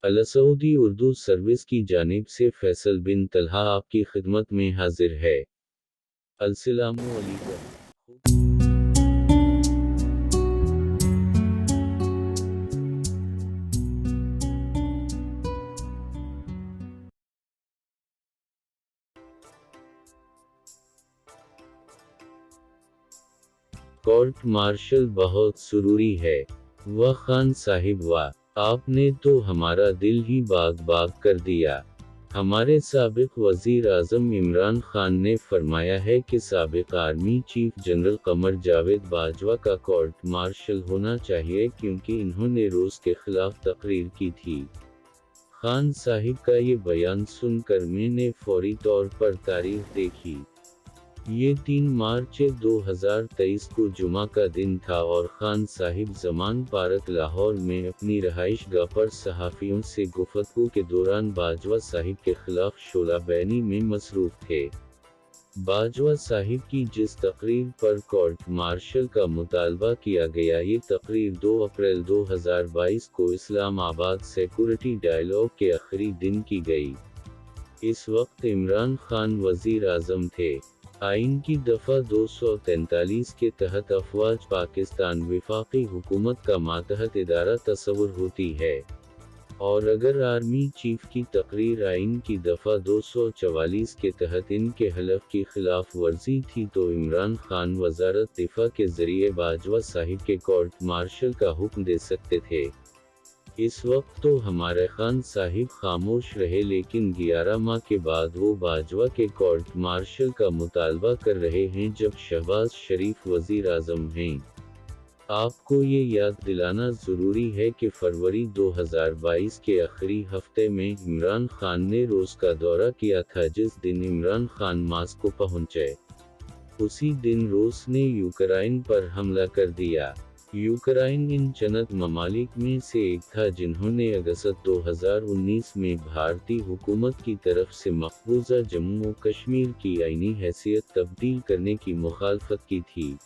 अलसऊदी Urdu service की जानिब से फैसल बिन तलहा आपकी खिदमत में हाजिर है। अस्सलामु अलैकुम। कोर्ट मार्शल बहुत सुरूरी है। वाह खान साहिब वाह, आपने तो हमारा दिल ही बाग बाग कर दिया। हमारे साबिक वजीर आज़म इमरान खान ने फरमाया है कि साबिक army chief general Qamar Javed Bajwa का कोर्ट मार्शल होना चाहिए क्योंकि इन्होंने रूस के खिलाफ तकरीर की थी। खान साहिब का ये बयान सुनकर मैंने फौरी तौर पर तारीख देखी। ये 3 मार्च 2023 को जुमा का दिन था और खान साहिब जमान पार्क लाहौर में अपनी रहाइशगाह पर सहाफ़ियों से गुफ्तगू के दौरान बाजवा साहिब के खिलाफ शोला बैनी में मसरूफ़ थे। बाजवा साहिब की जिस तकरीर पर कोर्ट मार्शल का मुतालबा किया गया, ये तकरीर 2 अप्रैल 2022 को इस्लामाबाद सिक्योरिटी डायलॉग के आखिरी दिन की गई। इस वक्त इमरान खान वजीर आज़म थे। आइन की दफ़ा 243 के तहत अफवाज पाकिस्तान विफाकी हुकूमत का मातहत इदारा तस्वुर होती है, और अगर आर्मी चीफ की तकरीर आइन की दफ़ा 244 के तहत इनके हलफ की खिलाफ वर्जी थी तो इमरान खान वजारत दिफा के ज़रिए बाजवा साहिब के कोर्ट मार्शल का हुक्म दे सकते थे। इस वक्त तो हमारे खान साहिब खामोश रहे, लेकिन 11 माह के बाद वो बाजवा के कोर्ट मार्शल का मुतालबा कर रहे हैं जब शहबाज शरीफ वजीर आज़म हैं। आपको ये याद दिलाना ज़रूरी है कि फरवरी 2022 के आखिरी हफ्ते में इमरान खान ने रूस का दौरा किया था, जिस दिन इमरान खान मास्को पहुंचे। उसी दिन रूस ने यूक्रेन पर हमला कर दिया। यूक्रेन इन चंद ममालिक में से एक था जिन्होंने अगस्त 2019 में भारतीय हुकूमत की तरफ से मकबूजा जम्मू कश्मीर की आईनी हैसियत तब्दील करने की मुखालफत की थी।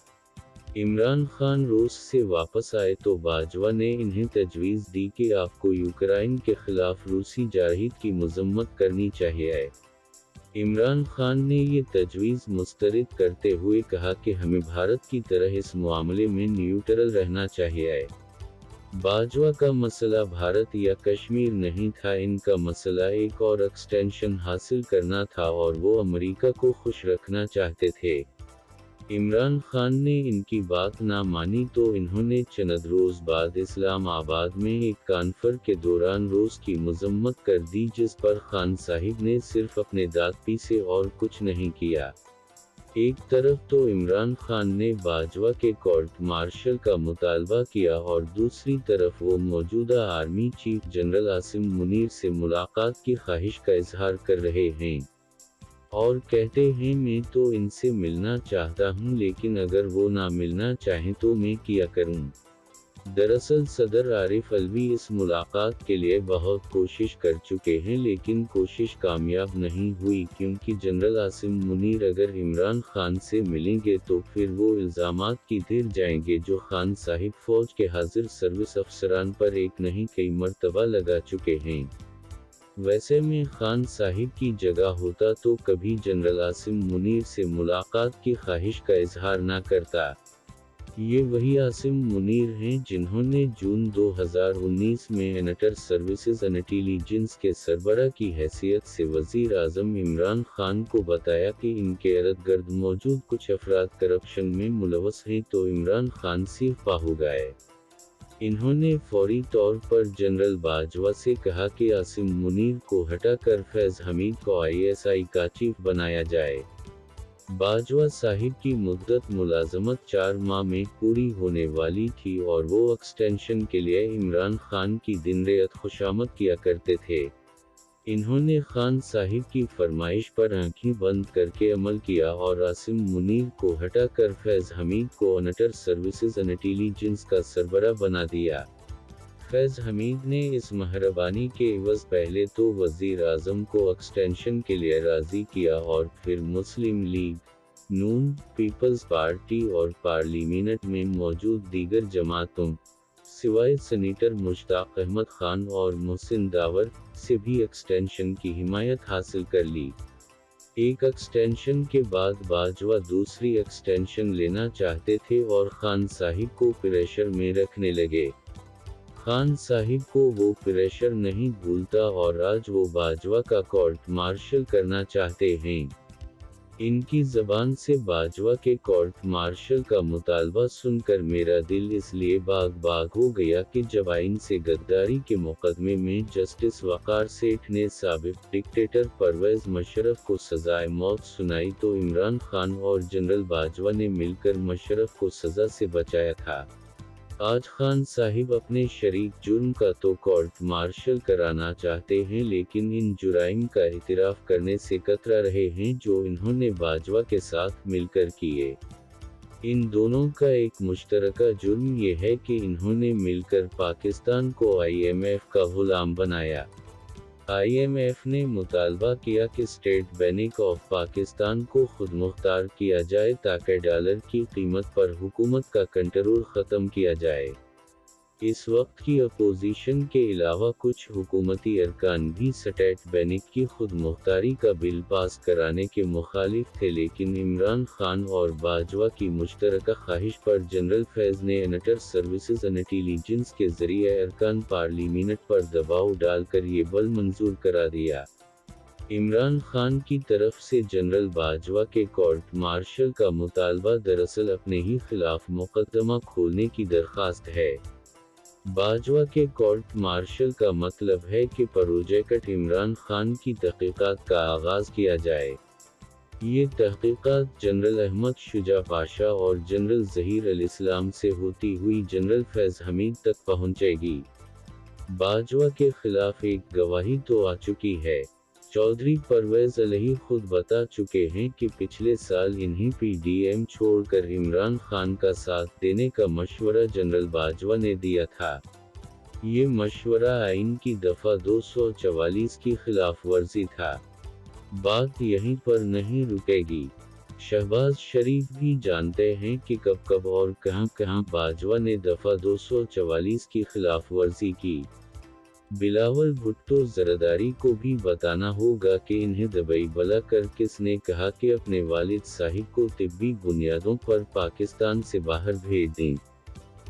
इमरान खान रूस से वापस आए तो बाजवा ने इन्हें तजवीज़ दी कि आपको यूक्रेन के खिलाफ रूसी जारहीद की मजम्मत करनी चाहिए। इमरान खान ने ये तजवीज़ मुस्तरद करते हुए कहा कि हमें भारत की तरह इस मामले में न्यूट्रल रहना चाहिए। बाजवा का मसला भारत या कश्मीर नहीं था, इनका मसला एक और एक्सटेंशन हासिल करना था और वो अमेरिका को खुश रखना चाहते थे। इमरान खान ने इनकी बात ना मानी तो इन्होंने चंद रोज़ बाद इस्लामाबाद में एक कॉन्फ्रेंस के दौरान रूस की मजम्मत कर दी, जिस पर खान साहिब ने सिर्फ अपने दांत पीसे और कुछ नहीं किया। एक तरफ तो इमरान खान ने बाजवा के कोर्ट मार्शल का मुतालबा किया और दूसरी तरफ वो मौजूदा army chief general Asim Munir से मुलाकात की ख्वाहिश का इजहार कर रहे हैं और कहते हैं मैं तो इनसे मिलना चाहता हूं, लेकिन अगर वो ना मिलना चाहें तो मैं क्या करूं। दरअसल सदर आरिफ अलवी इस मुलाकात के लिए बहुत कोशिश कर चुके हैं, लेकिन कोशिश कामयाब नहीं हुई क्योंकि जनरल आसिम मुनीर अगर इमरान खान से मिलेंगे तो फिर वो इल्ज़ामात की घिर जाएंगे जो खान साहिब फौज के हाजिर सर्विस अफसरान पर एक नहीं कई मरतबा लगा चुके हैं। वैसे में खान साहिब की जगह होता तो कभी जनरल आसिम मुनीर से मुलाकात की ख्वाहिश का इजहार ना करता। ये वही आसिम मुनीर हैं जिन्होंने जून 2019 में इंटर सर्विसेज इंटेलिजेंस के सरबराह की हैसियत से वजीर आज़म इमरान खान को बताया कि इनके इर्द गिर्द मौजूद कुछ अफराद करप्शन में मुलव्वस हैं, तो इमरान खान सिर्फ हो गए। इन्होंने फौरी तौर पर जनरल बाजवा से कहा कि आसिम मुनीर को हटाकर फैज़ हमीद को ISI का चीफ बनाया जाए। बाजवा साहिब की मुद्दत मुलाजमत 4 माह में पूरी होने वाली थी और वो एक्सटेंशन के लिए इमरान खान की दिन-रात खुशामद किया करते थे। इन्होंने खान साहिब की फरमाइश पर आंखें बंद करके अमल किया और आसिम मुनीर को हटाकर फैज़ हमीद को इंटर सर्विसेज इंटेलिजेंस का सरबराह बना दिया। फैज़ हमीद ने इस मेहरबानी के एवज़ पहले तो वज़ीर आज़म को एक्सटेंशन के लिए राज़ी किया और फिर मुस्लिम लीग नून, पीपल्स पार्टी और पार्लियामेंट में मौजूद दीगर जमातों سوائے سینیٹر مشتاق احمد خان اور محسن داور سے بھی ایکسٹینشن کی حمایت حاصل کر لی۔ ایک ایکسٹینشن کے بعد باجوہ دوسری ایکسٹینشن لینا چاہتے تھے اور خان صاحب کو پریشر میں رکھنے لگے۔ خان صاحب کو وہ پریشر نہیں بھولتا اور آج وہ باجوہ کا کورٹ مارشل کرنا چاہتے ہیں۔ ان کی زبان سے باجوہ کے کورٹ مارشل کا مطالبہ سن کر میرا دل اس لیے باغ باغ ہو گیا کہ جب آئین سے غداری کے مقدمے میں جسٹس وقار سیٹھ نے سابق ڈکٹیٹر پرویز مشرف کو سزائے موت سنائی تو عمران خان اور جنرل باجوہ نے مل کر مشرف کو سزا سے بچایا تھا۔ آج خان صاحب اپنے شریک جرم کا تو کورٹ مارشل کرانا چاہتے ہیں لیکن ان جرائم کا اعتراف کرنے سے کترا رہے ہیں جو انہوں نے باجوہ کے ساتھ مل کر کیے۔ ان دونوں کا ایک مشترکہ جرم یہ ہے کہ انہوں نے مل کر پاکستان کو IMF کا غلام بنایا۔ IMF نے مطالبہ کیا کہ اسٹیٹ بینک آف پاکستان کو خود مختار کیا جائے تاکہ ڈالر کی قیمت پر حکومت کا کنٹرول ختم کیا جائے۔ اس وقت کی اپوزیشن کے علاوہ کچھ حکومتی ارکان بھی اسٹیٹ بینک کی خود مختاری کا بل پاس کرانے کے مخالف تھے لیکن عمران خان اور باجوہ کی مشترکہ خواہش پر جنرل فیض نے انٹر سروسز انٹیلیجنس کے ذریعے ارکان پارلیمنٹ پر دباؤ ڈال کر یہ بل منظور کرا دیا۔ عمران خان کی طرف سے جنرل باجوہ کے کورٹ مارشل کا مطالبہ دراصل اپنے ہی خلاف مقدمہ کھولنے کی درخواست ہے۔ باجوہ کے کورٹ مارشل کا مطلب ہے کہ پروجیکٹ عمران خان کی تحقیقات کا آغاز کیا جائے۔ یہ تحقیقات جنرل احمد شجاع پاشا اور جنرل ظہیر الاسلام سے ہوتی ہوئی جنرل فیض حمید تک پہنچے گی۔ باجوہ کے خلاف ایک گواہی تو آ چکی ہے۔ چودھری پرویز الہی خود بتا چکے ہیں کہ پچھلے سال انہیں PDM چھوڑ کر عمران خان کا ساتھ دینے کا مشورہ جنرل باجوہ نے دیا تھا۔ یہ مشورہ آئین کی دفعہ 244 کی خلاف ورزی تھا۔ بات یہیں پر نہیں رکے گی۔ شہباز شریف بھی جانتے ہیں کہ کب کب اور کہاں کہاں باجوہ نے دفعہ 244 کی خلاف ورزی کی۔ بلاول بھٹو زرداری کو بھی بتانا ہوگا کہ انہیں دبئی بلا کر کس نے کہا کہ اپنے والد صاحب کو طبی بنیادوں پر پاکستان سے باہر بھیج دیں۔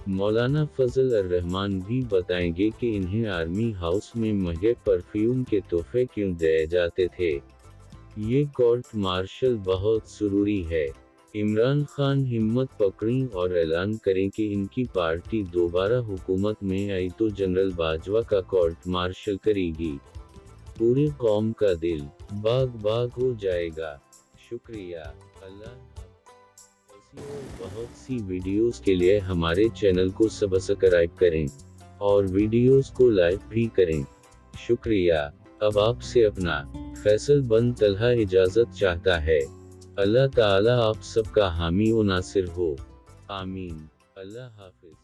مولانا فضل الرحمان بھی بتائیں گے کہ انہیں آرمی ہاؤس میں مہنگے پرفیوم کے تحفے کیوں دیے جاتے تھے۔ یہ کورٹ مارشل بہت ضروری ہے۔ عمران خان ہمت پکڑیں اور اعلان کریں کہ ان کی پارٹی دوبارہ حکومت میں آئی تو جنرل باجوہ کا کورٹ مارشل کرے گی۔ پوری قوم کا دل باغ باغ ہو جائے گا۔ شکریہ۔ اللہ ایسی اور بہت سی ویڈیوز کے لیے ہمارے چینل کو سبسکرائب کریں اور ویڈیوز کو لائک بھی کریں۔ شکریہ۔ اب آپ سے اپنا فیصل بن طلحہ اجازت چاہتا ہے۔ اللہ تعالیٰ آپ سب کا حامی و ناصر ہو۔ آمین۔ اللہ حافظ۔